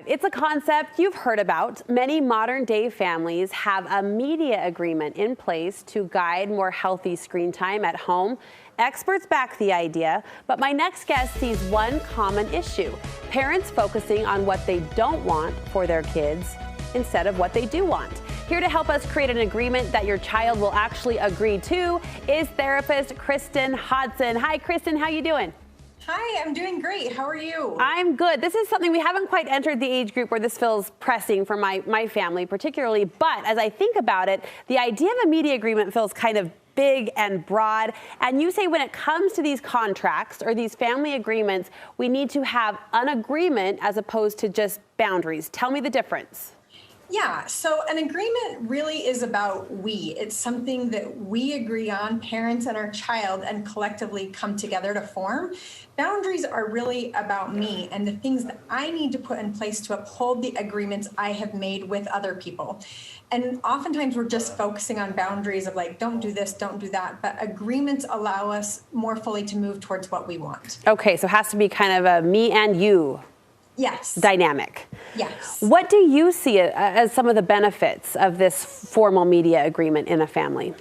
It's a concept you've heard about. Many modern-day families have a media agreement in place to guide more healthy screen time at home. Experts back the idea, but my next guest sees one common issue: parents focusing on what they don't want for their kids instead of what they do want. Here to help us create an agreement that your child will actually agree to is therapist Kristen Hodson. Hi, Kristen, how you doing? Hi, I'm doing great. How are you? I'm good. This is something we haven't quite entered the age group where this feels pressing for my family particularly, but as I think about it, the idea of a media agreement feels kind of big and broad. And you say when it comes to these contracts or these family agreements, we need to have an agreement as opposed to just boundaries. Tell me the difference. Yeah, so an agreement really is about we. It's something that we agree on, parents and our child, and collectively come together to form. Boundaries are really about me and the things that I need to put in place to uphold the agreements I have made with other people. And oftentimes we're just focusing on boundaries of like, don't do this, don't do that. But agreements allow us more fully to move towards what we want. Okay, so it has to be kind of a me and you. Yes. Dynamic. Yes. What do you see as some of the benefits of this formal media agreement in a family?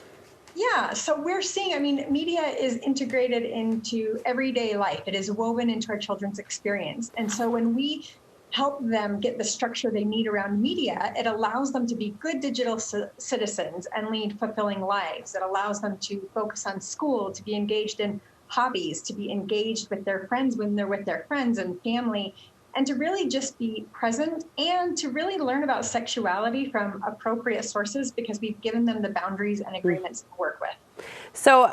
Yeah, so we're seeing, media is integrated into everyday life. It is woven into our children's experience. And so when we help them get the structure they need around media, it allows them to be good digital citizens and lead fulfilling lives. It allows them to focus on school, to be engaged in hobbies, to be engaged with their friends when they're with their friends and family, and to really just be present and to really learn about sexuality from appropriate sources because we've given them the boundaries and agreements to work with. So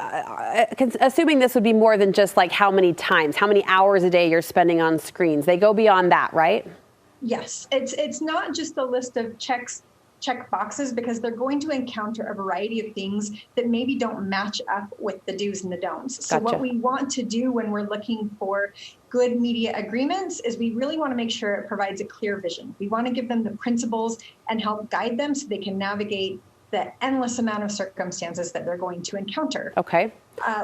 assuming this would be more than just like how many times, how many hours a day you're spending on screens, they go beyond that, right? Yes, it's not just a list of check boxes because they're going to encounter a variety of things that maybe don't match up with the do's and the don'ts. So what we want to do when we're looking for good media agreements is we really want to make sure it provides a clear vision. We want to give them the principles and help guide them so they can navigate the endless amount of circumstances that they're going to encounter. Okay.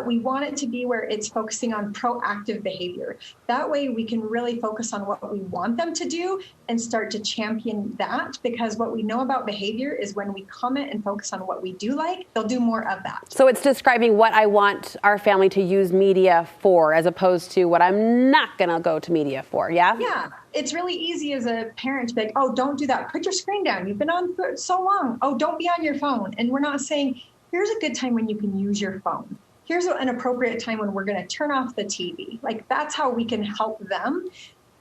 We want it to be where it's focusing on proactive behavior. That way we can really focus on what we want them to do and start to champion that, because what we know about behavior is when we comment and focus on what we do like, they'll do more of that. So it's describing what I want our family to use media for as opposed to what I'm not going to go to media for, yeah? Yeah. It's really easy as a parent to be like, oh, don't do that. Put your screen down. You've been on for so long. Oh, don't be on your phone. And we're not saying, here's a good time when you can use your phone. Here's an appropriate time when we're going to turn off the TV. Like, that's how we can help them.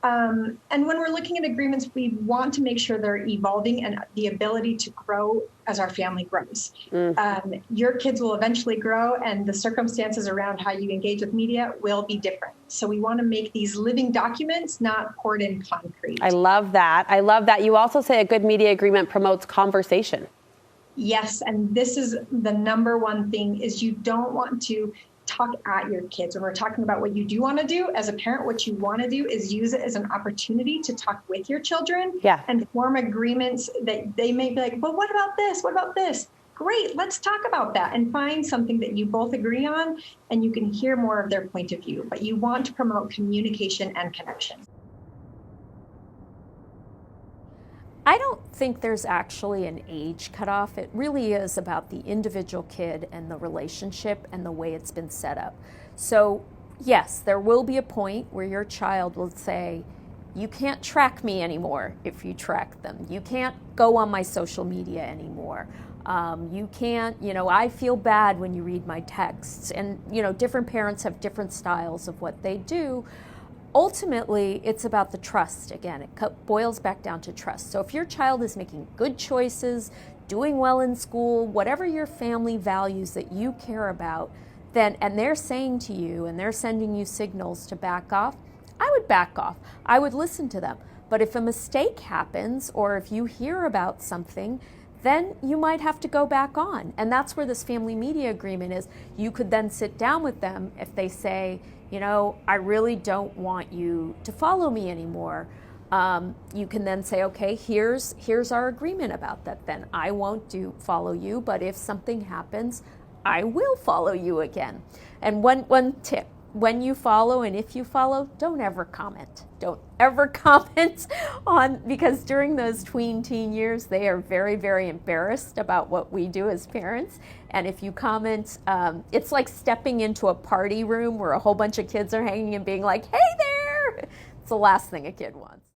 And when we're looking at agreements, we want to make sure they're evolving and the ability to grow as our family grows. Your kids will eventually grow and the circumstances around how you engage with media will be different. So we want to make these living documents, not poured in concrete. I love that. I love that. You also say a good media agreement promotes conversation. Yes, and this is the number one thing is you don't want to talk at your kids. When we're talking about what you do want to do as a parent, what you want to do is use it as an opportunity to talk with your children and form agreements that they may be like, but what about this? What about this? Great, let's talk about that and find something that you both agree on and you can hear more of their point of view. But you want to promote communication and connection. I don't think there's actually an age cutoff. It really is about the individual kid and the relationship and the way it's been set up. So yes, there will be a point where your child will say, you can't track me anymore if you track them. You can't go on my social media anymore. You can't, I feel bad when you read my texts. And, different parents have different styles of what they do. Ultimately, it's about the trust. Again, it boils back down to trust. So if your child is making good choices, doing well in school, whatever your family values that you care about, and they're saying to you and they're sending you signals to back off, I would back off. I would listen to them. But if a mistake happens or if you hear about something, then you might have to go back on. And that's where this family media agreement is. You could then sit down with them if they say, I really don't want you to follow me anymore. You can then say, okay, here's our agreement about that then. I won't follow you, but if something happens, I will follow you again. And one tip, when you follow and if you follow, don't ever comment. Don't ever comment on, because during those teen years, they are very, very embarrassed about what we do as parents. And if you comment, it's like stepping into a party room where a whole bunch of kids are hanging and being like, hey there! It's the last thing a kid wants.